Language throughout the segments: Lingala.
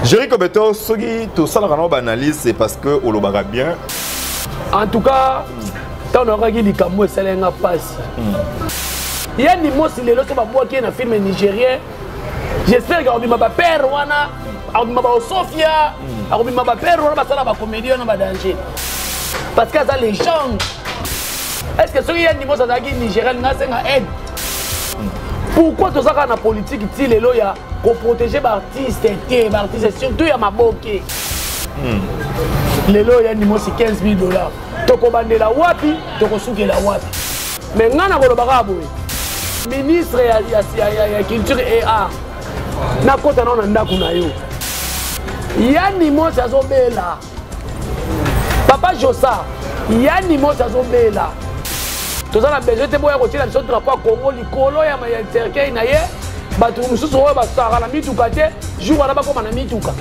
Jericho Beto, tout ça, la analyse, c'est parce que on le bien. En tout cas, tant on a dit que moi, c'est un passe. Il y a des mots si les autres sont qui un film nigérien. J'espère qu'on m'a pas peur, on m'a pas Sofia, on m'a pas peur, on m'a pas comédie, on m'a danger. Parce que ça les gens. Est-ce que il y a des mots ça qui nigérien n'a pas aide? Pourquoi tout ça dans la politique il les loya pour protéger les artistes et surtout il y a ma boquée. Les loya ni moi c'est $15 000. Toko bande la wapi, toko souke la wapi. Mais ngana ko lobaka boy. Ministre ya culture et art. Na kota na ndako na yo. Yani mo sazo bela. Papa Josa, yani mo sazo bela. Tout ça la besoin de boya ko tira so drapeau Congo likolo ya ma cercueil na ye. Batu mususu oyo basara na mituka te, jour wana ba koma na mituka.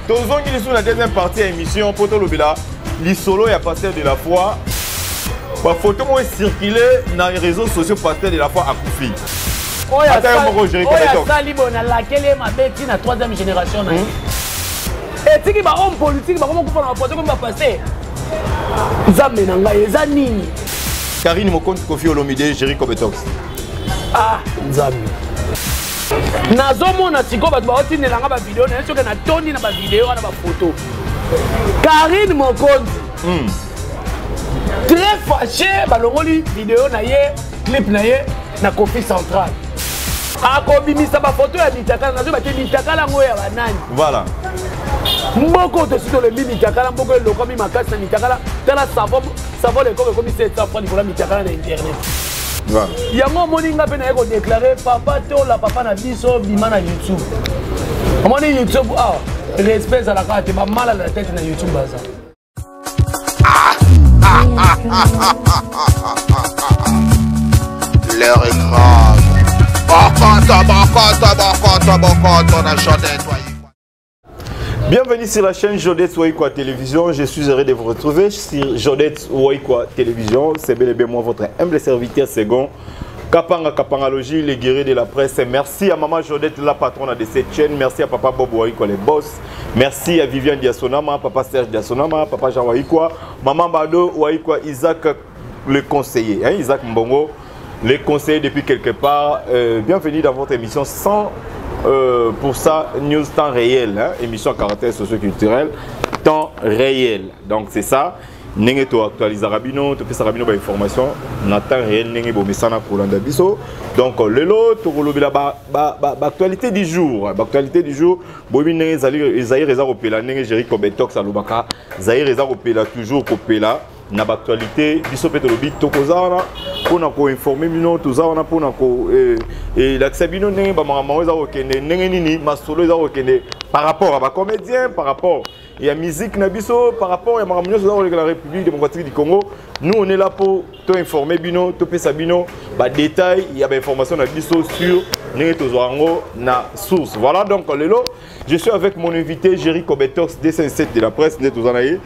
Tozongi sur la deuxième partie de l'émission Poto Lobela, l'isolo ya pasteur de la foi. La photo moi circulé dans les réseaux sociaux pasteur de la foi à Koufi. Oya sali bona laquelle ma bête na troisième génération na. Et tiki ba homme politique ba comment na photo comme ba passer. Nzambe na ngai eza nini? Karine Mokonzi Kofi Olomide Jericho Betox. Ah, Nzambe. Nazomona siko bato baotinelanga ba vidéo na soki na toni na ba vidéo na ba photo. Karine Mokonzi. Très fâché balongoli vidéo na ye, clip na ye na Kofi Central. Akobimisa ba photo ya Mitakala nazo ba te Mitakala ngo ya banani. Voilà. Mboko to sito le Mitakala mboko le komi makasi na Mitakala tala savon le comme 700 francs pour la Mitakala na internet. Voilà. Yango moninga pe na yeko déclarer papa to la papa na biso bima na YouTube. Moni YouTube respect à la carte ba mal à la tête na YouTube baza. Leur écran. Bienvenue sur la chaîne Jodette Waikwa Télévision. Je suis heureux de vous retrouver sur Jodette Waikwa Télévision. C'est bel et bien moi, votre humble serviteur second. Kapanga Kapangalogie, les guerriers de la presse. Merci à Maman Jodette, la patronne de cette chaîne. Merci à Papa Bob Waikwa, les boss. Merci à Viviane Diasonama, Papa Serge Diasonama, Papa Jean Waikwa, Maman Bado Waikwa, Isaac, le conseiller. Hein, Isaac Mbongo, les conseillers depuis quelque part. Bienvenue dans votre émission 100%, news temps réel. Hein, émission à caractère socio-culturel, temps réel. Donc c'est ça. Nenge to actualiser rabino, to pesa rabino ba information na temps réel nenge bo mesana kolanda biso. Donc lelo to kolobela ba actualité du jour, actualité du jour. Bobi nenge Zaïre eza kopela nenge Jericho Betox alobaka. Zaïre eza kopela toujours kopela na ba actualité biso pe to lobi to kozana pona ko informer bino to zana pona ko la sabino nenge ba mama eza okende nenge nini masolo eza okende par rapport à ba comédien, par rapport et à musique Nabiso par rapport à la République démocratique du Congo. Nous on est là pour te informer bino, te pesa bino, ba détail, il y a des informations Nabiso sur Nenetozoango na source. Voilà donc lelo, je suis avec mon invité Jericho Betox D57 de la presse Netozanaye.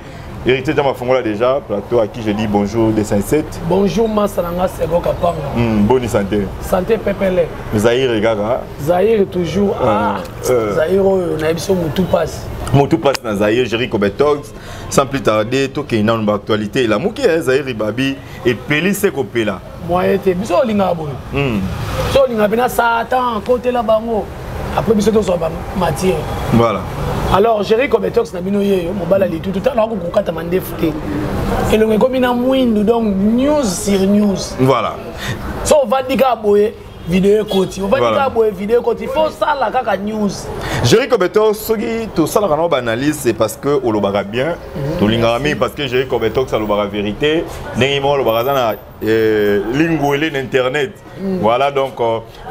Héritier de ma fongola déjà, plateau à qui je dis bonjour D57. Bonjour Massalanga Sego Kapanga. Bonne santé. Santé Pepele. Zaïre Gaga. Zaïre toujours. Zaïre on a besoin de tout passe. Tout passe dans Zaïre, Jericho Betox. Sans plus tarder, tout qui est dans l'actualité. La mouki est Zaïre Babi et Peli Sekopela. Moi, j'étais biso linga boy. So linga bena Satan côté la bango. Après biso to so ba matière. Voilà. Alors, Jericho Betox na bino ye mobala li tout à l'heure ko kata mande futé. Et le ngomi na mwindu donc news sur news. Voilà. So on va dire boy vidéo côté. On va dire boy vidéo côté. Il faut ça la kaka news. Jericho Betox soki tout ça la analyse c'est parce que o lobara bien. To lingami parce que Jericho Betox a lobara vérité. Nengi mo lobara na linguele d'internet. Voilà donc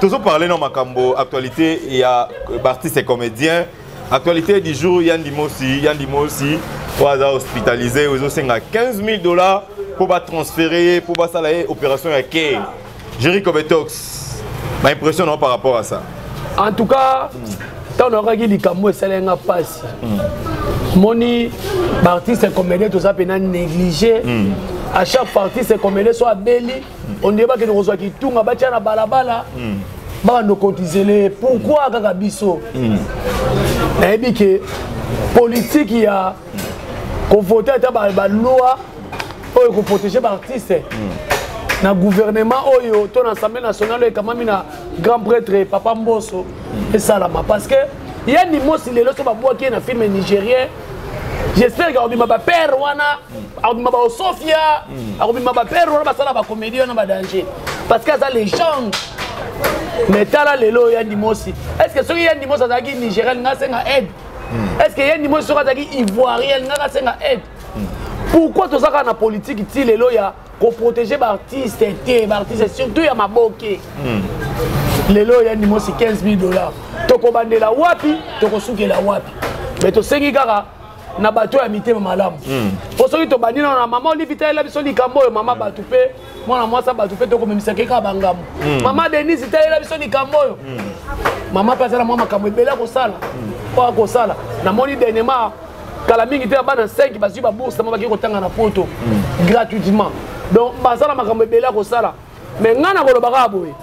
toujours parler dans makambo actualité il y a artistes et comédiens. Actualité du jour, Yann Dimo aussi, pour être hospitalisé, ils ont $15 000 pour transférer, pour faire l'opération à Kay. Jericho Betox, ma impression non, par rapport à ça. En tout cas, tant on a dit que c'est un passe. Moni, artiste et comédien, tout ça, peut négligé. À chaque partie, c'est comédien, soit belli. On dit que nous reçoit qui tourne à bâtir la balabala. bando cotiser pourquoi kaka biso nayebi ke politique ya ko voter ta ba loi oyo ko protéger ba artiste na gouvernement oyo to na Assemblée nationale et kamami na grand prêtre Papa Mbosso et salama parce que ya ni mosi lelo so ba boki na film nigérien. J'espère que ma père wana ma Sofia ma père wana basala ba comédie na ba danger parce que ça les gens mais tala lelo ya ndimosi est-ce que soki ya ndimosi azaki nigérien nga senga aide est-ce que ya ndimosi soki azaki ivoirien nga senga aide pourquoi to saka na politique ti lelo ya ko protéger ba artiste té ba artiste surtout ya maboke lelo ya ndimosi $15,000 to ko bandela wapi to ko sukela wapi mais to sengi kaka na bato ya mitema malamu osoki to bandina na mama olivita ela biso likambo oyo mama batu pe mwana mwasa batu pe to komemisa keka bangamu mama Denise italela biso likambo oyo mama pasala mwa makambo ebela kosala kwa kosala na moni denema kala mingi te bana 5 bazwi ba bourse mama baki kotanga na poto gratuitement donc basala makambo ebela kosala mais ngana koloba ka boye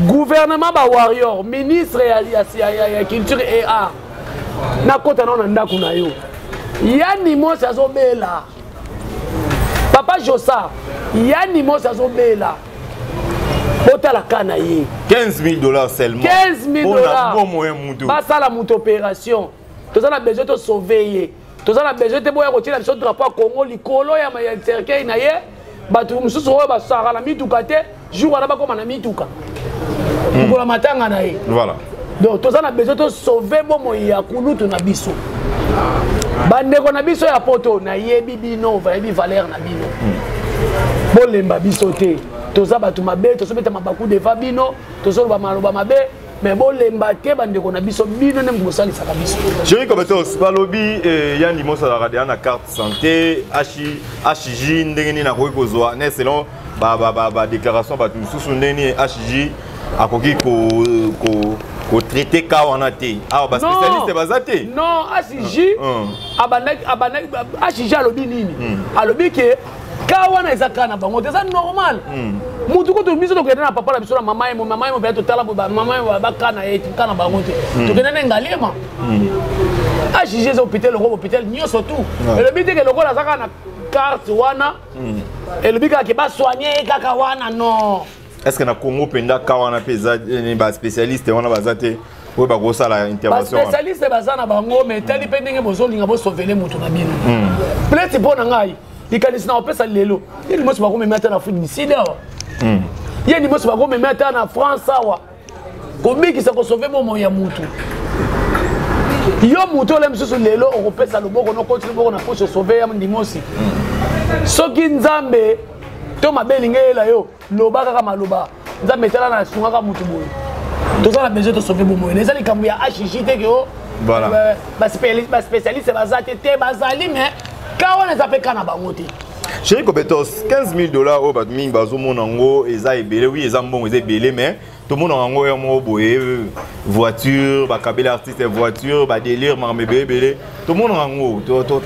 gouvernement ba warrior ministre ya culture et art na kota na ndako na yo yani mosi azobela Papa Josa yani mosi azobela botala kana ye $15,000 seulement $15,000 basala muto opération tozala besoin to sauver ye tozala besoin te boya kotina biso drapeau ya Congo likolo ya cercueil na ye batu mususu oyo basara na mituka te jour wana bakoma na mituka mukola matanga na ye voilà donc tozala besoin to sauver bomo ya kulutu na biso bandeko na biso ya poto na yebi bino vayebi valeur na bino bolemba biso te toza bato mabe tozobeta mabaku deva bino tozoloba maloba mabe mais bolemba te bandeko na biso bino nde mokosalisaka biso Chéri Kobetos balobi ya ndimo salaka de na carte santé HJ ndenge nini nakoki kozwa ne selon ba déclaration bato mosusu ndenge HJ akoki ko traiter ka wana te ah ba spécialiste bazate non HJ HJ alobi nini alobi ke ka wana ezaka na bango c'est normal mutu ko to miso to kena na papa la biso na mama mo pe to tala ba mama ba kana e kana bango te to kena na ngalema HJ zo hôpital le hôpital nyoso tout et le but que le gola zaka na carte wana et le but que ba soigner kaka wana non. Est-ce que na Congo penda kawana peza ba spécialiste wana bazate ou ba gosa la intervention ba spécialiste bazana bango mais tali pendenge bozolinga bo sauver mutu na bino peut-être bon ngai ikanisi na opesa lelo yeni mosi bako memata na Afrique du Sud awa yeni mosi bako memata na France awa komikisa ko sauver momo ya mutu yo mutu le msusu lelo okopesa loboko no continue boko na poche sauver ya ndimosi soki nzambe to mabelinge la yo loba kaka maloba nzambe tala na sunga ka mutu boye tozala besoin de sauver bomo les ali kambu ya HJ te ke o voilà ba spécialiste bazate te bazali mais quand on les appelle kana bango te Chéri Kobetos $15,000 au batmi bazo monango eza ebele oui eza mbongo eza ebele mais tout monde nango ya mo boye voiture ba kabela artiste voiture ba délire marmebe ebele tout monde nango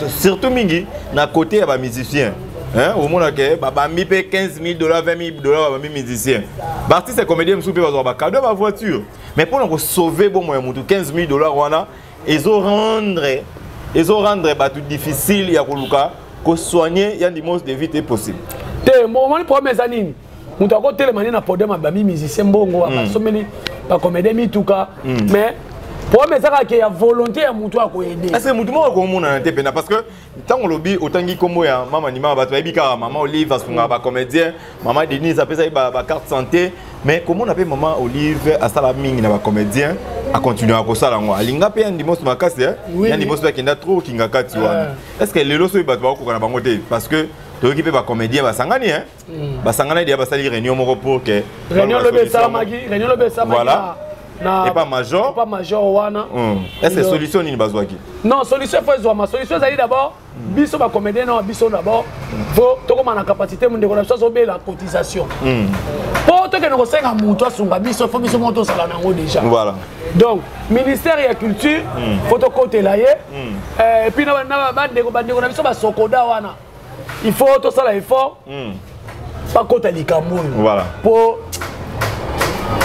surtout mingi na côté ya ba musicien hein au monde que ba mi pe $15,000 $20,000 ba mi musicien ba artiste comédien msou pe bazo ba cadeau ba voiture mais pour nous sauver bon moyen mutu $15,000 wana ils ont rendre ba tout difficile ya koluka ko soigner ya ndimos de vite possible te moment premier anine mutu ko telemani na podium ba mi musicien mbongo ba someli ba comédien mituka mais pour me ça qu'il y a volonté à mutu ko aider est-ce que mutu mo ko mona na te pena parce que tant lobi otangi kombo ya mama nima ba to bika maman Olive asunga ba comédien maman Denise apesa ba carte santé mais comment on appelle maman Olive à sala mingi na ba comédien à continuer à kosala ngo alinga pe ndimos makasi ya ndimos ba kenda trop kinga kati wana est-ce que lelo so ba ko na bango te parce que to ki pe ba comédien ba sangani ba sangana dia ba sali réunion moko pour que réunion le samaki voilà et pas major wana est-ce que solution ni bazwaki non solution faut zo ma solution zali d'abord biso ba comédien non biso d'abord faut to ko na capacité monde ko na so be la cotisation pour to que nous senga mutu asunga biso faut biso moto sala nango déjà voilà donc ministère de la culture faut to côté là et puis na bande ko na biso ba sokoda wana il faut to sala effort pas côté likambo voilà pour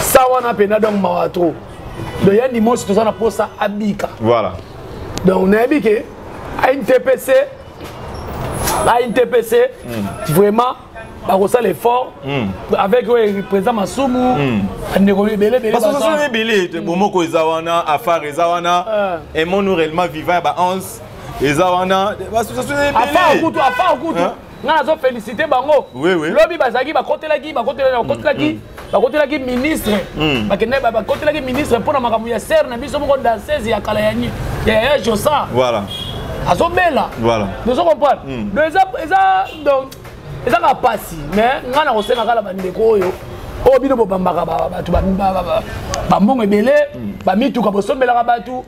sawana pena donc mawatro donc ya ndimo si tozana posa abika voilà donc na abike a une TPC vraiment bakosa l'effort avec le président Masumu parce que belé bomoko ezawana afar ezawana et mon réellement vivant ba 11 ezawana association belé afar okutu nga zo féliciter bango lobi bazaki bakotelaki ministre bakotelaki ministre pour na makambo ya ser na biso moko danseuse ya kala ya Josa voilà azobela voilà nous comprendre donc eza ka pasi mais nga na kosenga kala bandeko oyo bino bobambaka bato bambongo ebele bamituka bosombelaka bato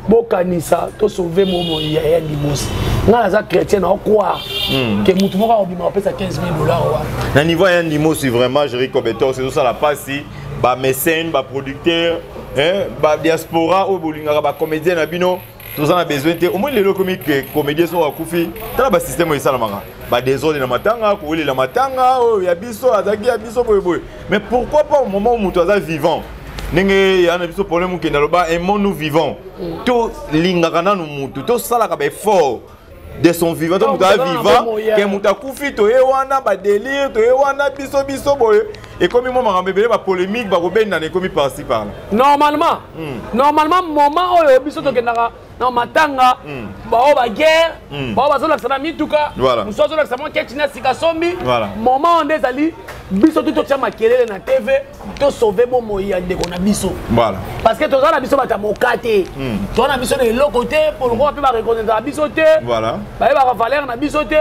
bokanisa to sauver momo ya ndimosi nga naza chrétien na okroire ke mutu moko akobima kopesa 15 000 $. Na niveau ya ndimosi vraiment Jericho Beto c'est ça la pasi ba mécène ba producteur ba diaspora o bolingaka ba comédien na bino tous on a besoin au moins les comiques comédiens sont à Koufi dans le système ça la manga ba désordre na matanga ko la matanga ya biso azaki ya biso boy mais pourquoi pas au moment où mutu aza vivant ndenge ya na biso problème ke na loba et nous vivons to lingaka na mutu to sala ka ba effort de son vivant to mutu vivant ke mutu akufi to ewana ba délire to ewana biso boy et comme moi makambe ba polémique ba robena ne komi par-ci par là normalement moment oyo biso to kendaka na matanga bao ba guerre bao bazola sana mituka musozo la sama ketina sikasombi moment onde zali biso tout tia makelele na TV to sauver bo moya ndeko na biso voilà parce que tozana biso bata mokate tozana biso de l'autre côté pour le roi pe ba reconnaître na biso te voilà ba ba valeur na biso te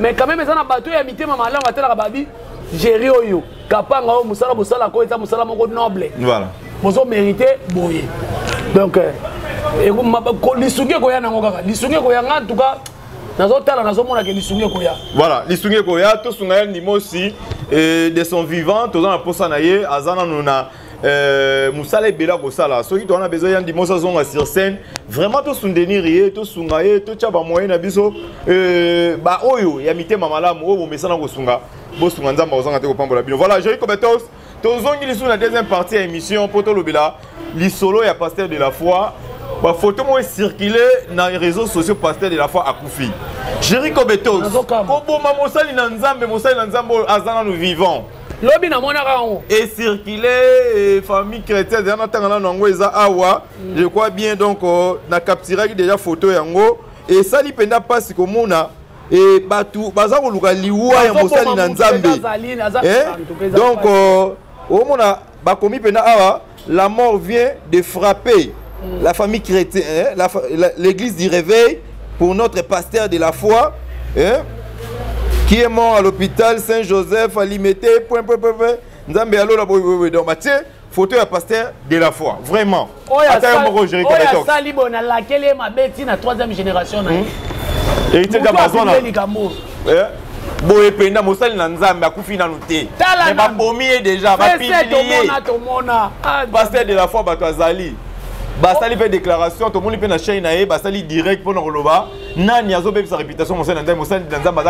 mais quand même ça na bato ya mitema malanga tela babi gérer oyo kapanga o musala bosala ko eta musala moko noble voilà bozo mériter boye donc lisungi koya nango kaka lisungi koya nga en tout cas nazotala nazomona ke lisungi koya voilà lisungi koya to sunga ya ndimosi de son vivant to na posa na ye azana nuna musala ebela kosala soki to na besoin ya ndimosi zonga sur scène vraiment to sundenir ye to sunga ye to tcha ba moyen na biso ba oyo ya mitema malamu o bomesana kosunga bosunga nzamba ozanga te kopambola bino voilà Jericho Betos tozongi lisu na deuxième partie ya émission poto lobela lisolo ya pasteur de la foi ba photo mo circuler na réseaux sociaux pasteur de la foi akufi Jericho Betos ko boma mosali na nzambe azana nous vivons lobi na mona rango et circuler famille chrétienne na tangana nango eza awa je crois bien donc na capturaki déjà photo yango et sali penda pasi komona et batu baza koluka liwa ya mosali na nzambe donc omona bakomi penda awa la mort vient de frapper la famille chrétienne l'église du réveil pour notre pasteur de la foi qui est mort à l'hôpital Saint-Joseph à Limité nzambe alo la boy donc Mathieu photo ya pasteur de la foi vraiment oya sali bona laquelle ma beti na 3e génération na héritier d'Amazon boye penda mosali na nzambe akufi na nuté mais ba bomi déjà ba publier pasteur de la foi bato azali basali pe déclaration to moni pe na chaîne na ye basali direct pour na koloba nani azobe sa réputation mosali na nzambe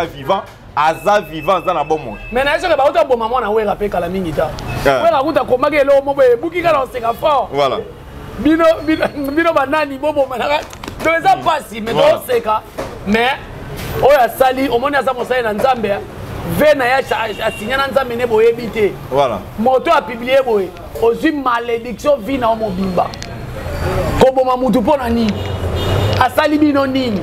aza vivant za na bomo mais na esoke ba uta boma mwana wera pe kala mingi ta wera kuta komage lo mo boye buki kala oseka fort voilà bino banani bobo manaka donc ça passe mais do seka mais oya sali omoni aza mosali na nzambe vena ya asigna na nzambe ne boye bité voilà moto a publié boye ozui malédiction vina o mobimba koboma mutu pona nini asali bino nini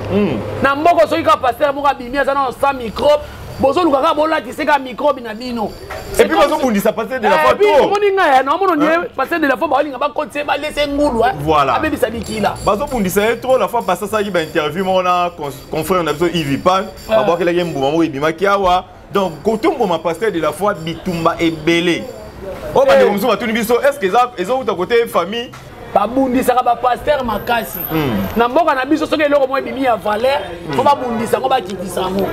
na mboko soki ka pasteur moko abimi aza na 100 microbe bozolukaka bolatise ka microbe na bino et puis bazobundisa pasteur de la foi trop omoni nga na omona nie pasteur de la foi balinga bakotise balese ngulu voilà abebisa bikila bazobundisa ye trop la fois pasasa ki ba interview mona confrère na biso Ivipan babokelaki mbuma moko ebimaki awa donc kotomboma pasteur de la foi bitumba ebele o bande komso batuni biso est-ce que ezouta côté famille babundisaka bapasteur makasi na mboka na biso soki eloko mo ebimi ya valeur fo babundisa ngo bakitisa yango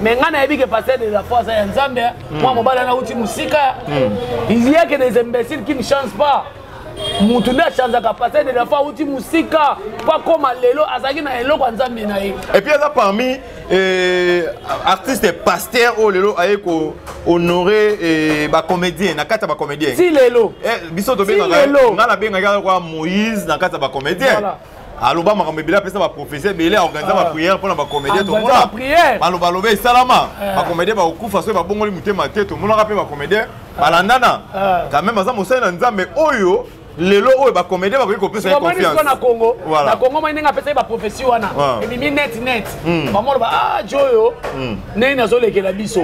mais ngai nayebi ke pasteur de la foi aza ya nzambe mwa mobali ana uti mosika il y a que des imbéciles qui ne changent pas mutu nde achanzaka pasteur de la foi uti mosika po akoma lelo azalaki na eloko ya nzambe na ye et puis aza parmi artiste pasteur oh lelo aye ko honorer ba comédien na kata ba comédien si lelo biso to benga ngala benga kwa Moïse na kata ba comédien aloba makambo ebele apesa ba professeur belé organiser ba prière pour na ba comédien to mona aloba lobe salama ba comédien ba okufa so ba bongoli mutema te to mona pe ba comédien balandana quand même aza mosala na nzambe oyo lelo oyo ba comédien ba ko pesa confiance na Congo na Congo mai ninga pesa ba professeur wana ebimi net ba mona ba joyo nei na zo lekela biso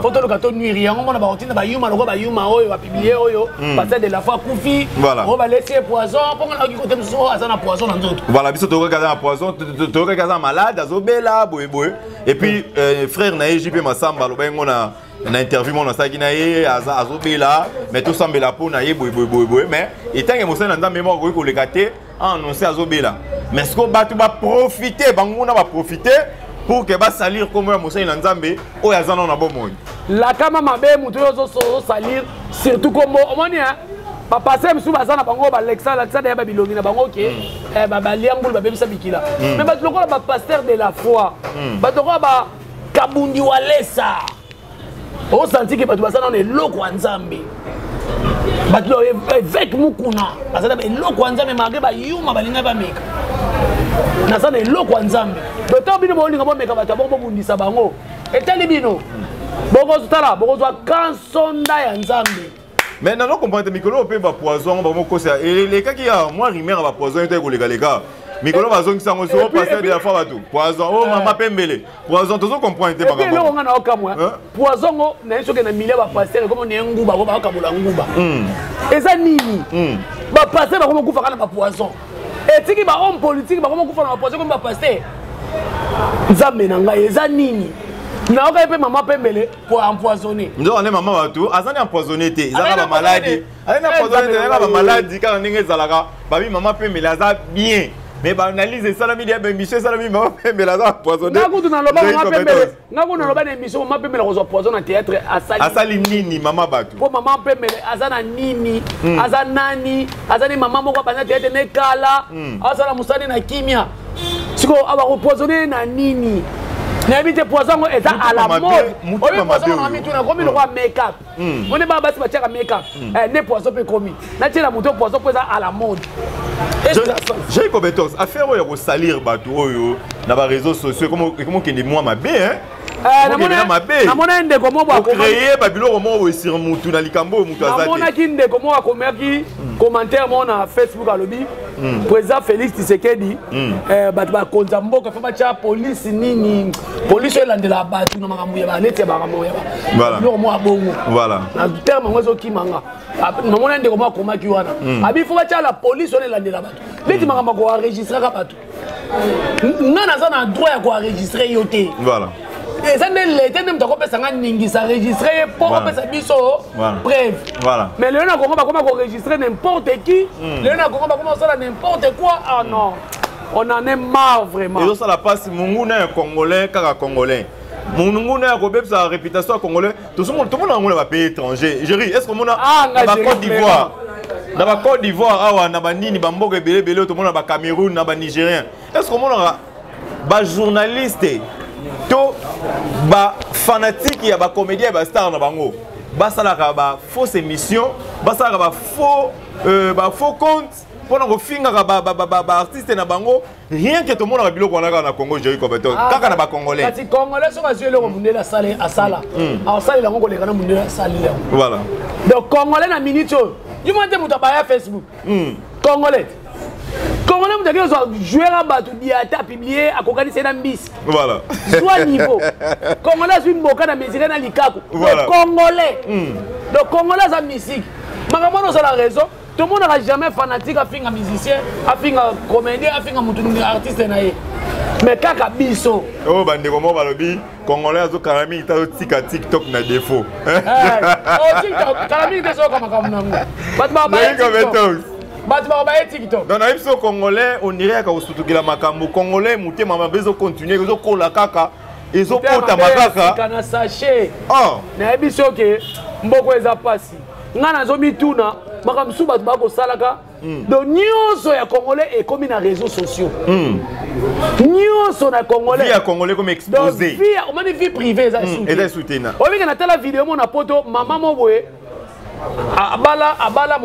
photo lo kato nuire yango mona ba rotina ba yuma loko ba yuma oyo ba publier oyo passer de la fois kufi o ba laisser poison pour na ki côté so azana poison na nzoto voilà biso to ka za poison to ka za malade azobela boye boye et puis frère na JP Masamba lo ba ngona na interview mon asaki na ye azobela mais tout sambela po na ye boy mais etange mosana nda mémoire ko lekate annoncer azobela mais ce ko batu ba profiter banguna ba profiter pour que ba salir comme mosana nzambe o yazana na bomoi la kama mabe mutu yo so salir surtout comme omoni hein ba passer msu bazana bango ba Alexandre ya ba bilongi na bango ke ba liambulu ba bebisa bikila mais ba lokola ba pasteur de la foi ba lokola ba kabundi walesa on sentit que bato basana on est loko wa nzambe bato avec mukuna basana loko wa nzambe malgré ba yuma balinga ba meka na sana loko wa nzambe doto bino bolinga bo meka bato bo bundisa bango etali bino boko zutala boko zwa kansonda ya nzambe mais non comprendre mikolo pe ba poison ba moko ça et les cas qui a moi rimer ba poison était ko les gars mikolo bazongi sango so passer de la fois bato poison oh mama pembele poison tozo comprendre te ba ngana ngo ngana okamwa poison ngo na soke na milia ba passer comme ne nguba ko ba kabola nguba eza nini ba passer ba ko kufa kana ba poison etiki ba homme politique ba ko kufa na ba poison comme ba passer nzambe na ngai eza nini na oka pe mama pembele pour empoisonner ndo on est mama bato azani empoisonner te ezaka ba maladie azani empoisonner te ezaka ba maladie kana ninge zalaka ba bi mama pembele aza bien mais ba analyse salami dia ben monsieur salami mama pembele aza empoisonner ngaku na loba mama pembele ngaku na loba na émission mama pembele ko poison na théâtre asali nini mama bato po mama pembele azana nini azanani azani mama moko bana théâtre ne kala azana musani na kimia siko aba ko poisonner na nini na ebite poison ngo eza à la mode obi poison na mitu na komi le roi make up on est ba basi ba tiaka make up ne poison pe komi na tina muto poison po eza à la mode j'ai compétence affaire oyo ko salir bato oyo na ba réseaux sociaux comment que moi mabe hein namona ndeko mo ba créer babilo mo sur mutu na likambo mutu azaki namona ki ndeko mo akomaki commentaire mo na Facebook alobi président Félix Tshisekedi bato ba konza mboka fa ba cha police nini police elandela bato na makambo ya ba leti ya makambo ya ba lo mo abongo voilà na terme ngwezo kimanga namona ndeko mo akomaki wana abi fa ba cha la police elandela bato leti makambo ko enregistrer ka bato ngana za na droit ya ko enregistrer yote voilà et ça n'est l'été même t'as compris ça n'a n'ingi ça enregistré pour ça biso bref voilà mais le na comment enregistrer n'importe qui le na comment ça n'importe quoi ah non on en est marre vraiment et ça la passe munguna congolais kaka congolais munguna ko beb sa réputation congolais tout le monde va payer étranger je ris est-ce que mon na Côte d'Ivoire na ba Côte d'Ivoire awa na ba nini ba mboka belé tout le monde ba Cameroun na ba Nigérien est-ce que mon ba journaliste to ba fanatique ya ba comédien ba star na bango ba salaka ba fausse émission ba salaka ba faux compte pour na ko finga ba artiste na bango rien que tout le monde a biloko na Congo j'ai eu compétence kaka na ba congolais kasi congolais so ba le mundela sale asala a sale la ngoko le kana mundela sale voilà donc congolais na minute you mante muta ba Facebook congolais Congolais vous avez joué à battre diata publié à Kokani c'est dans bis. Voilà. Soit niveau. Congolais suis mboka na mesurer na likaku. Congolais. Donc Congolais ça musique. Makamano ça la raison. Tout le monde n'a jamais fanatique à finga musicien, à finga comédien, à finga mutungi artiste na ye. Mais kaka biso. Oh bande comment balobi Congolais azo karami ta tika TikTok na défaut. Oh TikTok karami te so kama kama nango. Batba ba TikTok. TikTok. Dans les congolais, on dirait que vous makambo congolais, mouté maman bezo continuer, bezo kola kaka, ezo kota makaka. Kana sachet. Oh. Na ebiso ke mboko eza pasi. Ngana zo mituna, makamsu bat bako salaka. Donc nyonso ya congolais est comme na réseaux sociaux. nyonso na congolais vie à congolais comme exposé vie on m'a vie privée ça soutenu on vient na tala vidéo mon poto maman mo boye abala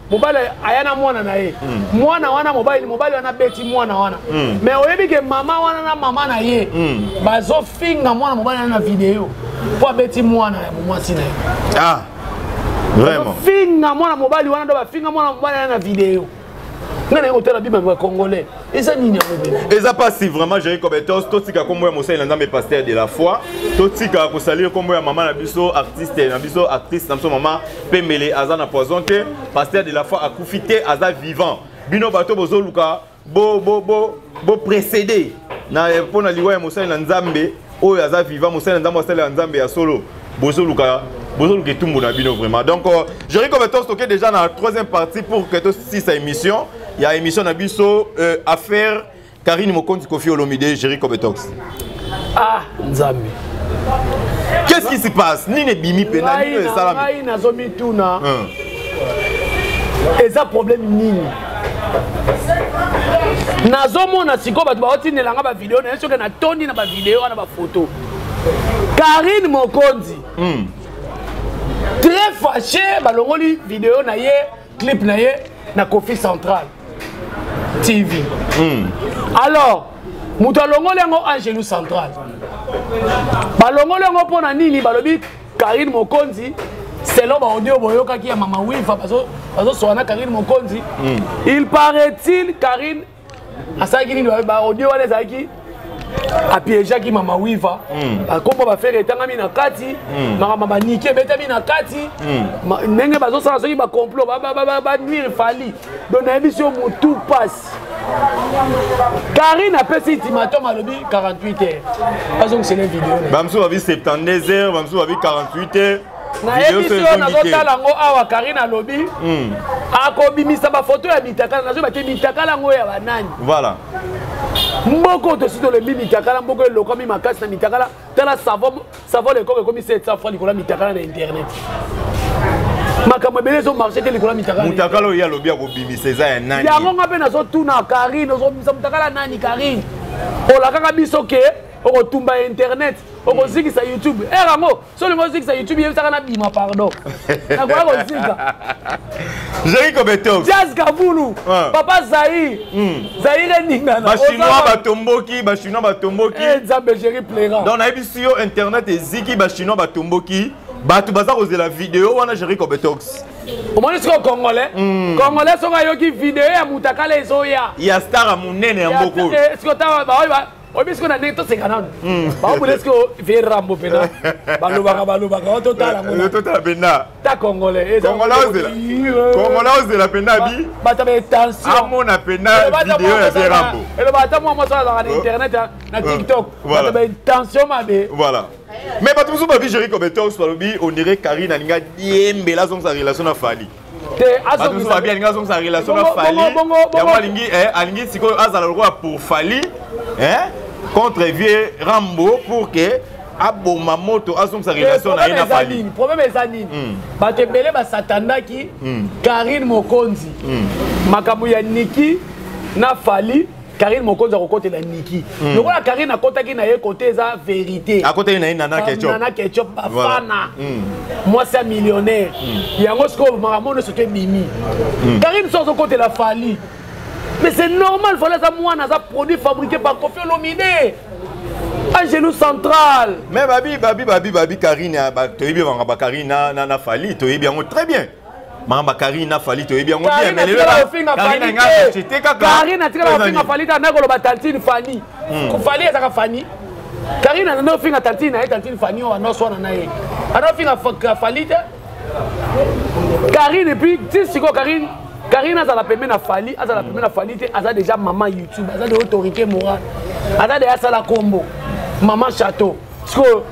mobali ayana mwana na ye mwana wana mobali wana beti mwana wana mais oyebi ke mama wana na mama na ye bazo finga mwana mobali na vidéo po beti mwana ya mwasi na ye ah vraiment finga mwana mobali wana do ba finga mwana mobali na vidéo ngana hôtel la bible congolais et ça nini et ça passe vraiment gérer comme étant totika comme moi Moussa Nzambe pasteur de la foi totika ko salir comme moi maman na biso artiste na biso actrice na biso maman Pemele azana poison que pasteur de la foi a profité aza vivant bino bato bozoluka bo précéder na pona liwa Moussa Nzambe oyo aza vivant Moussa Nzambe asala Nzambe ya solo bozoluka tumbu na bino vraiment donc je recommande stocker déjà dans la troisième partie pour que tout si sa émission il y a émission na biso affaire Karine Mokonzi Kofi Olomide Jerry Kobetox ah Nzambe qu'est-ce qui se passe ni ne bimi pena ni ne salami ai na zomi tuna et ça problème nini nazomona siko bato baotinelanga ba vidéo na soki na tondi na ba vidéo na ba photo Karine Mokonzi très fâché balongoli vidéo na ye clip na ye na Kofi Central TV alors mutu alongoli yango Angelou Central balongoli yango mpona nini balobi Karine Mokonzi selon baaudio boyokaki ya mama Wifa bazoswana Karine Mokonzi il paraît-il Karine asalaki nini baaudio wana ezalaki apiégeaki mama Wifa akombo bafere etangami na kati makambo banike ebetami na kati ndenge bazosala soki bacomplot banuire fali donc nayebi si yo motu pasi Karine apesi ultimatum alobi 48 heures azongisele video bamsu babi 72 heures bamsu babi 48 heures nayebi si yo nazotala yango awa Karine alobi akobimisa bafoto ya mitakala nazobake mitakala yango ya banani voilà mboko to sito le mitakala mboko elokami makasi na mitakala tala savon le coq comme 700 francs likola mitakala na internet makambo ebele ezomarche te likola mitakala oyo alobi akobimisa eza ya nani yango nga mpe nazotuna Karine ozobimisa mitakala nani Karine olakaka biso ke okotumba internet okozikisa YouTube erango solingo ozikisa YouTube yebisaka na bima pardon nakoya kozika Jerry Kobetox Jazz Kabulu papa Zaire ningana bachinois batomboki Nzambe Jerry plaira donc nayebi si yo internet eziki bachinois batomboki bato baza kozela video wana Jerry Kobetox omoni siko congolais soki ayoki video ya mutakala ezoya ya star ya monene ya mboko siko oyebi siko na ndenge toseka nano baobule siko vie rambo pena balobaka ototala pena ta congolais ozela pena bi bato batension amona pena video ya vie rambo eloba ata mwa moso azalaka na internet na tiktok bato batension mabe voilà mais bato mosusu babi Jerry Kobetox balobi on dirait Karine alinga diembela azongisa relation na Fali bato mosusu babi alinga azongisa relation na Fali yango alingi sikoyo azala lokola pour Fali contre vieux Rambo pour que aboma moto azongisa relation na ye na Fali problème eza nini bato ebele basatandaki Karine Mokonzi makambo ya Niki na Fali Karine Mokonzi akokotela Niki lokola Karine akotaki na ye kote eza vérité akotaki na ye Nana Ketchup bafana mwasi ya millionnaire yango sikoyo makambo nyonso to ebimi Karine so azokotela Fali mais c'est normal Fali aza mwana aza produit fabriqué par Kofi Olomide Angelou Central mais babi Karine toyebi banga Karine na Fali toyebi yango très bien mamba Karine na Fali toyebi yango bien mais Karine atikala ofinga Fali ta nakoloba tantine Fani Fali ezaka Fani Karine ana ofinga tantine na ye tantine Fani o anoswana na ye ana ofinga Fali te Karine et puis siko Karine azala pembe na Fali te aza déjà maman YouTube aza de autorité morale aza de asala combo maman château siko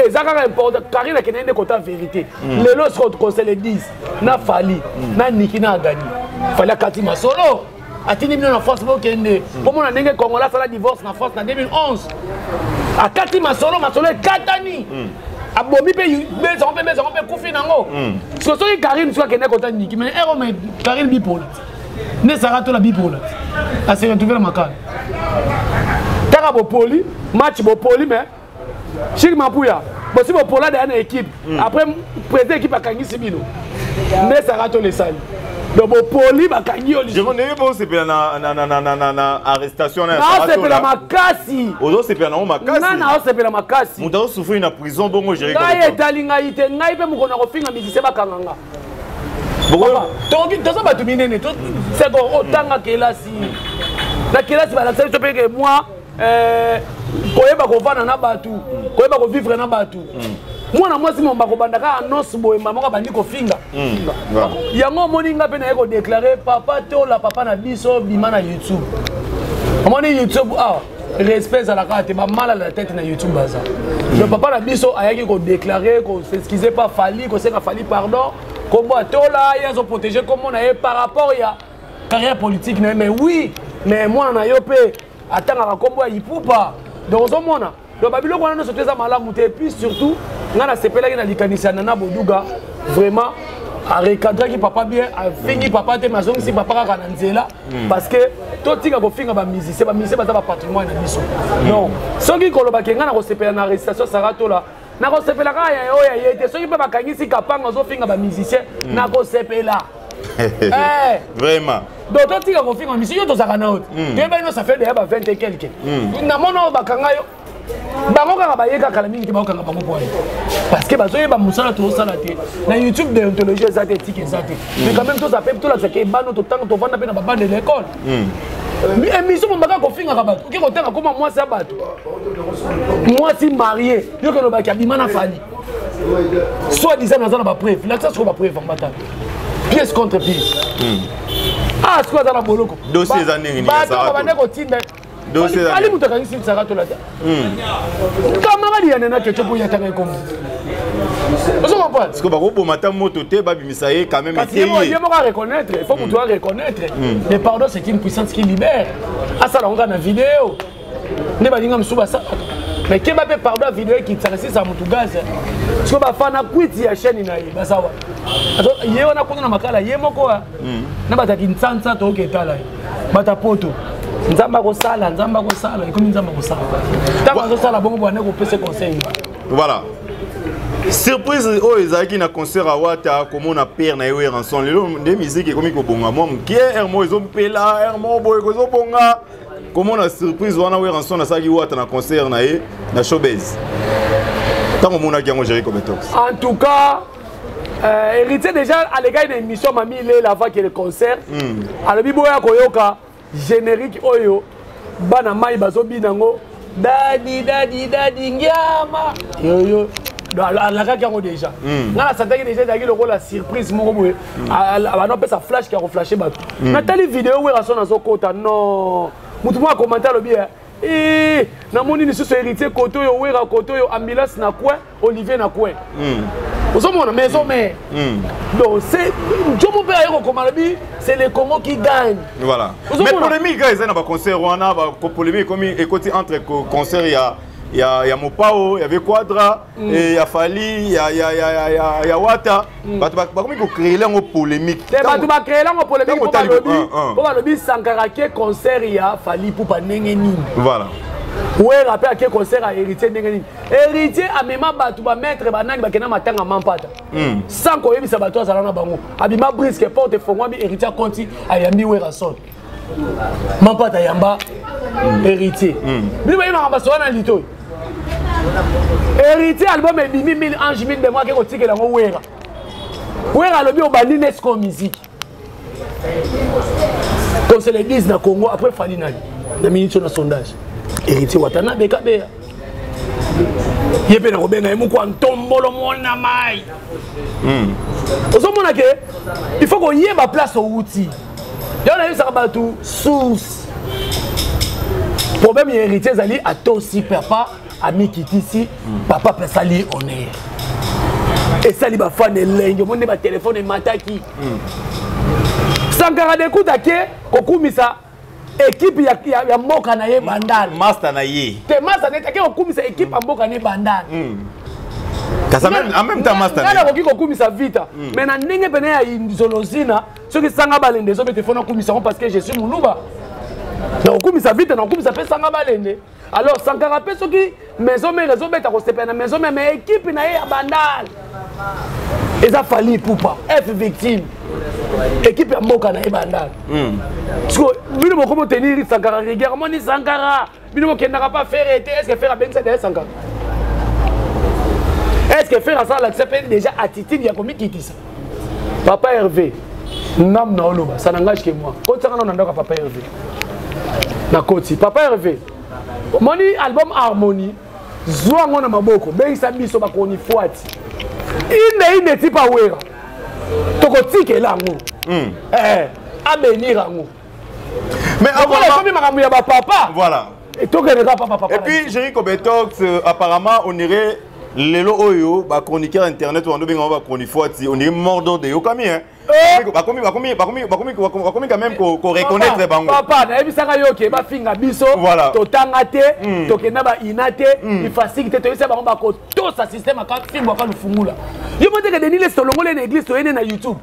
ezaka important Karine akende nde kota vérité lelo siko conseil le 10 na Fali na Niki na Agani Fali akati masolo atini bino na France bokende komona ndenge Congolais asala divorce na France na 2011 akati masolo ekatani abomi pe bezongo pe kufi nango soki Karine soki akende kota Niki mais Karine bipola ne sara to la bipola à se retrouver dans ma canne. Tara Bopoli, match Bopoli, mais Chic Mapouya, si Bopoli a une équipe, après, président équipe à Kangi Sibino, mais ça rate les salles. Donc Bopoli, Kangi Oli. Je connais pas, c'est bien na arrestation. Non, c'est bien la Makasi. Odo, c'est bien na Makasi. Non, c'est bien la Makasi. Moudao souffre une prison, bon, moi, j'ai récolté. Ngaïe, Talingaïte, Ngaïe, Moukona, Rofinga, Mizise Bakanga. Toza batu minene c'est bon otanga kelasi na kelasi ba la sali to peke moi koyeba ko vana na batu koyeba ko vivre na batu mwana mwasi mo mbako bandaka annonce boye mama ka bandi ko finga yango moninga pe na ko déclarer papa to la papa na biso bima na YouTube amoni YouTube respect à la carte ba mal à la tête na YouTube baza le papa na biso ayaki ko déclarer ko s'excuser pas fali ko se ka fali pardon. Comment là, ils ont protégé comme on a par rapport à la carrière politique. Mais oui, mais moi, on a yopé. Attends, à combo, il ne peut pas. Donc, on a. Donc, Babylone, on a sauté ça malade. Et puis surtout, on a CPLA qui a dit qu'il Nana Bodouga. Vraiment, à recadrer qui papa bien, à finir papa, te maison si papa a là. Parce que tout ce qui a fait un musicien, c'est pas musicien, c'est pas patrimoine. Non. Ceux qui ont fait un CPLA en arrestation, ça rate là. Nako sepela ka ya oya yete soki pe bakangisi kapanga zo finga ba musicien nako sepela vraiment donc toi tika ko finga musicien to saka na autre te ba no ça fait déjà 20 et quelques na mono bakanga yo bango ka ba yeka kala mingi te ba kanga bango poye parce que bazo yeba musala to sala te na YouTube déontologie ezate éthique ezate mais quand même to ça fait tout la c'est que bano to tango to vanda pe na ba bande de l'école émission mbaka ko finga ka bato ki ko tanga koma moi c'est bato moi si marié yo que no ba kabima na fali soit disant dans ba preuve là ça sur ba preuve en bataille pièce contre pièce ce quoi dans la boloko dossier zanengi ba to ba ne ko tinda dossier ali muto kan sim saka to la kamara dia nena ke chopo ya tanga comme parce que Barobo matin moto te babimisa ye quand même il faut reconnaître, il faut que tu reconnaître. Le pardon c'est une puissance qui libère. Ah ça on regarde la vidéo. Ne ba dinga msuba ça. Mais qui va faire pardon la vidéo qui s'arrête ça mutu gaz. Parce que ba fana kwiti ya chaîne na ye basawa. Ye wana kuna makala ye moko na bataki ntsansa to ketala. Bata poto. Nzamba ko sala ikomi nzamba ko sala. Tanga ko sala bongo bwana ko pese conseil. Voilà. Surprise oh ezaki na concert à Wata comme on a père na yo ranson lelo de musique comme ko bonga moi qui hermo ezompela hermo boy ko zobonga comme on a surprise wana we ranson na saki Wata na concert na ye na showbiz tant on a gagné gérer comme tox en tout cas héritier déjà à l'égard d'une émission mami il la fois que le concert alors biboya koyoka générique oyo bana mai bazobi nango dadi ngiama yo la kaki yango déjà nga nasantaki déjà ezalaki lokola surprise moko boye bana mpe sa flash ki ya koflashe bato natali video weraso nazokota non mutu moko akommente alobi namoni lisusu héritier kote oyo wera kote oyo ambulance na coin Olivier na coin ozomona maison mère donc c'est njomo mpe aye kokoma alobi c'est le Congo qui gagne voilà mais polémique ga eza na baconcert wana bapolémique komi ekoti entre concert il y a Mopao, il y avait Quadra, il y a Fali, il y a Wata. Comment ils ont créé une polémique? Ils ont créé une polémique pour le lobby Sankarake concert il y a Fali pour pas n'engeni. Voilà. Oui, rappelle que concert a héritier n'engeni. Héritier a même battu ba maître banang ba kena matanga mampata. Sans qu'on ait mis sa bateau à salana bango. Abima brisque porte fongwa bi héritier conti ayambi werason. Mampata yamba héritier. Biba yima ambaso na lito. Héritier album et bimi 1000 anges 1000 de moi qui continue la wera. Wera le bio bandi Nesco musique. Comme c'est l'église na Congo après Fali nani. Na minute na sondage. Héritier watana beka bea. Yebe na robenga emu kwa ntombolo mona mai. Ozomona ke il faut qu'on yeba place au outil. Yona yo saka batu source. Problème héritier zali a tosi papa ami qui ici papa peut salir honneur et sali ba fan elengi monde ba téléphone et mataki Sankara de kutake kokumisa équipe ya mboka na ye bandal master na ye te master ne take kokumisa équipe mboka na ye bandal en même temps master na ko kokumisa vita mais na ndenge pene ya inzolozina soki sanga balende zo bete fona kumisa parce que je suis muluba donc okumisa vite na okumisa pe sanga balende alors Sankara pe soki maison mais réseau beta ko sepena maison mais équipe na ya bandal eza fali poupa F victime équipe ya mboka na bandal parce que bino moko tenir Sankara régulièrement ni Sankara bino moko kendaka pas faire été est-ce que faire ben ça derrière Sankara est-ce que faire ça l'accepter déjà attitude ya komi kitisa Papa Hervé nam na oloba ça n'engage que moi quand ça on ndaka Papa Hervé na koti Papa Hervé moni album Harmonie zwa ngona maboko bengisa biso bakoni fuati ine tipa wera toko tikela ngo abenira ngo mais avant ya ba papa voilà et tokeneka papa et puis Jericho Betox apparemment on irait lelo oyo ba chroniqueur internet ou ndobinga ba chronifuati on est mort de yokami hein bakomi quand même ko reconnaître bango papa na ebisaka yoke ba finga biso totanga te tokenda ba inate il facilite to yesa bango ba ko to sa système aka fimbo aka lufungula yo mote ke denile solongole na église to yene na YouTube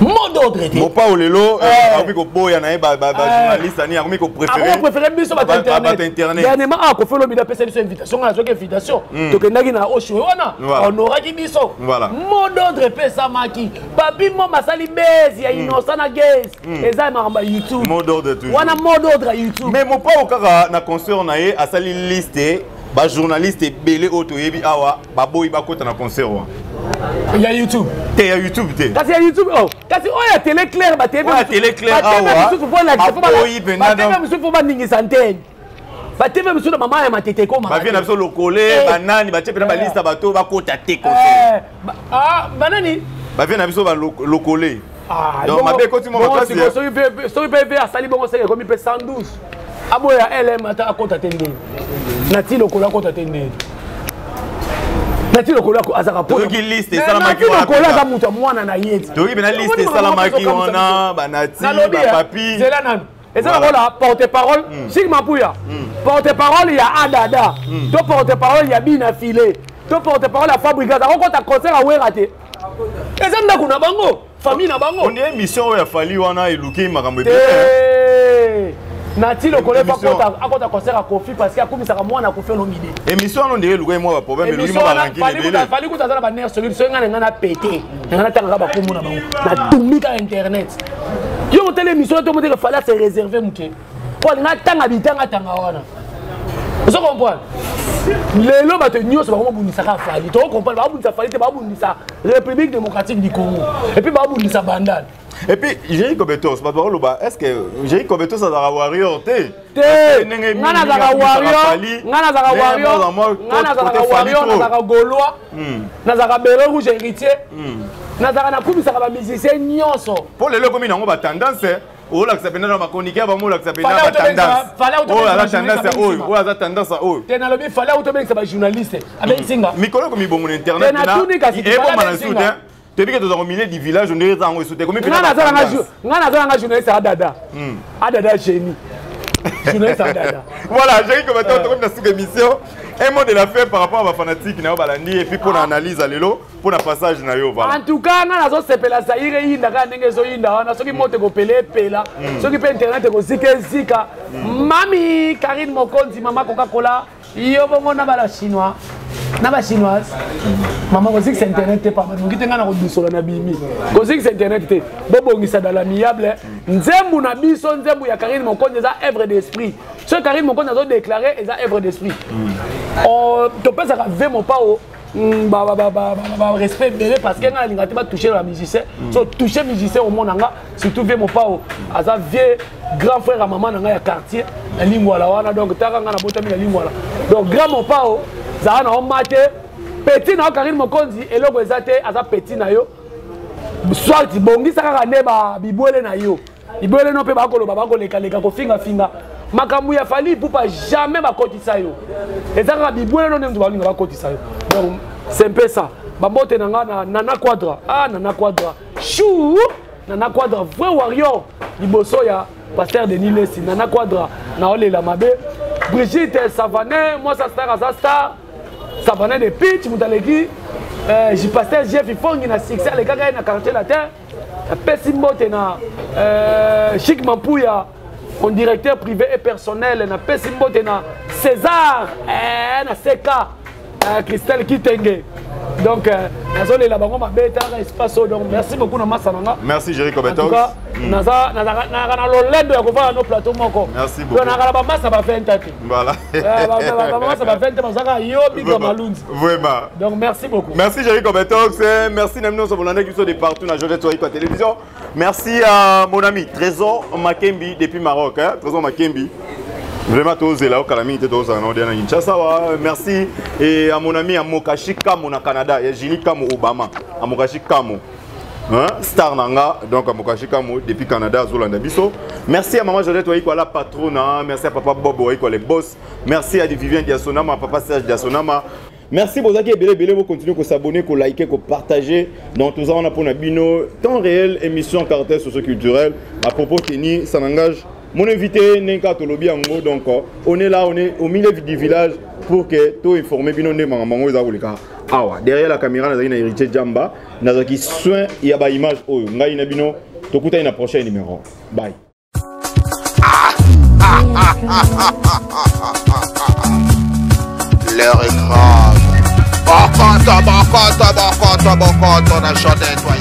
mot d'ordre mon pas au lelo akomi ko boya na ba journaliste ani akomi ko préférer biso ba internet dernièrement ko felo mi da pesa biso invitation na soki invitation to kendaki na osho wana on aura ki biso mot d'ordre pesa maki papi mo masali bezi ya innocent na gaze eza maramba YouTube mot d'ordre toujours wana mot d'ordre YouTube mais mon pas au kaka na concert na ye asali liste ba journaliste belé auto yebi awa ba boy ba kota na concert wa il y a YouTube. Il y a YouTube. Quand il y a YouTube, oh, quand il y a télé claire, bah TV. Ouais, télé claire. Bah TV, faut pas la. Faut pas ningi centaine. Bah TV, monsieur la maman, elle m'a tété comme. Bah viens absolument le coller, banane, bah tu peux pas liste bateau, bah côté té conseil. Ah, banane. Bah viens absolument le coller. Ah. Donc ma belle quand tu m'as passé. Si tu peux à sali bon c'est comme il peut 112. Aboya LM ata à côté tende. Nati le coller à côté tende. Nati lokola ko azaka po. Toki liste salamaki wana. Nati lokola za mutu mwana na yeti. Toki bena liste salamaki wana banati ba papi. C'est là nan. Et ça voilà porte-parole Sigma Pouya. Porte-parole il y a Adada. To porte-parole il y a Bina Filé. To porte-parole la Fabrica. Ça quand ta concert a weraté. Et ça ndako na bango, famille na bango. On est mission ya fali wana iluki makambe. Nati le collègue à côté concert à Kofi parce qu'il a commis ça à moi na Kofi Olomide. Émission on dirait le moi problème le moi ranking fallait que ça va nerf solution ngana pété ngana tanga ba komo na bango na tumika internet yo tele émission to modele fallait se réserver muté ko nga tanga bitanga tanga wana vous comprenez lelo ba te nyos ba bundisa ka fali to comprendre ba bundisa fali te ba bundisa République démocratique du Congo et puis ba bundisa bandal. Et puis, Jericho Betox, est-ce que Jericho Betox a un warrior? Ngana zaka warrior, nazaka gaulois, nazaka béret rouge héritier, nazaka na kumisa ka ba musicien nyonso. Pour les locaux minango ba tendance, oh la s'appelle na chroniqueur ba mo la s'appelle na tendance. Oh la tendance oh la tendance oh. Tena lobi fallait auto ben que ba journaliste. Avec singa. Mikolo comme bon internet na. Et bon manasuta. Tu dis que tu es au milieu du village, on est en soutien. Comment tu as journaliste à Dada. Dada génie. Journaliste à Dada. Voilà, j'ai comme dans cette émission. Un mot de la fin par rapport à ma fanatique na balandi et puis pour l'analyse à l'élo pour le passage na yo voilà. En tout cas, na zo sepela saire yinda ka ndenge zo yinda na soki moto ko pele pela soki pe internet ko zika mami Karine Mokonzi mama Coca-Cola yo bongo na bala chinois. Na ba chinoise maman ko c'est internet te pas mo kitenga na ko bisola na bimi ko c'est internet te bobongisa dans l'amiable nzembu na biso nzembu ya Karine Mokonzi za œuvre d'esprit ce Karine Mokonzi a déclaré eza œuvre d'esprit on to pensa ka ve mon pao respect bébé parce que nga linga te ba toucher la musicien so toucher musicien au monde nga surtout ve mon pao aza vieux grand frère à maman nga ya quartier na lingwala wana donc taka nga na botami na lingwala donc grand mon pao zana on mate petit na Karine Mokonzi eloko ezate aza petit na yo soit bongisa kaka ne ba bibwele na yo bibwele no pe bakoloba bakoleka leka ko finga makambu ya fali poupa jamais bakotisa yo ezaka bibwele no ndu balinga bakotisa yo donc c'est un peu ça bambote nanga nana quadra nana quadra chou nana quadra vrai warrior liboso ya pasteur Denis Lesi nana quadra na olela mabe Brigitte Savané moi ça star Savané de pitch mutaleki j'ai pasteur Jeff Ifongi na succès les gars na quartier la terre pesi mbote na Chic Mampouya mon directeur privé et personnel na Pesimbote na César na Seka Christelle Kitenge. Donc nazolela la bango mabeta espace donc merci beaucoup na Masananga. Merci Jericho Betox. En tout cas naza na lolendo ya kova no plateau moko. Merci beaucoup. Na ba massa ba fait tati. Voilà. Ba massa ba fait tata yo biga malunzi. Vraiment. Donc merci beaucoup. Merci Jericho Betox, merci Namino Sobolanda qui sont de partout dans Jodette Waiko télévision. Merci à mon ami Trésor Makembi depuis Maroc, hein? Trésor Makembi. Vraiment tous là au calamité tous en ordre na Kinshasa. Merci et à mon ami Amokashi Kamo na Canada, et Jini Kamo Obama. Amokashi Kamo. Hein? Star Nanga, donc Amokashi Kamo depuis Canada, Zolanda Bisso. Merci à maman Jodette Waiko la patronne, merci à papa Bobo Waiko les boss. Merci à Vivien Diasonama, papa Serge Diasonama. Merci pour ça qui est belé, vous continuez à s'abonner, à liker, à partager. Donc tout ça on a pour Nabino, temps réel, émission caractère socio-culturelle. À propos Kenny, ça n'engage. Mon invité Nenka Tolobi Ango, donc on est là, on est au milieu du village pour que tout informer Bino de Mango Zaoulika. Awa, derrière la caméra, nous avons héritier Djamba, nous avons soin, il y a une image, oh, nous avons Bino, tout le temps, prochain numéro. Bye. L'heure est grave. Bokota, on a chanté, toi.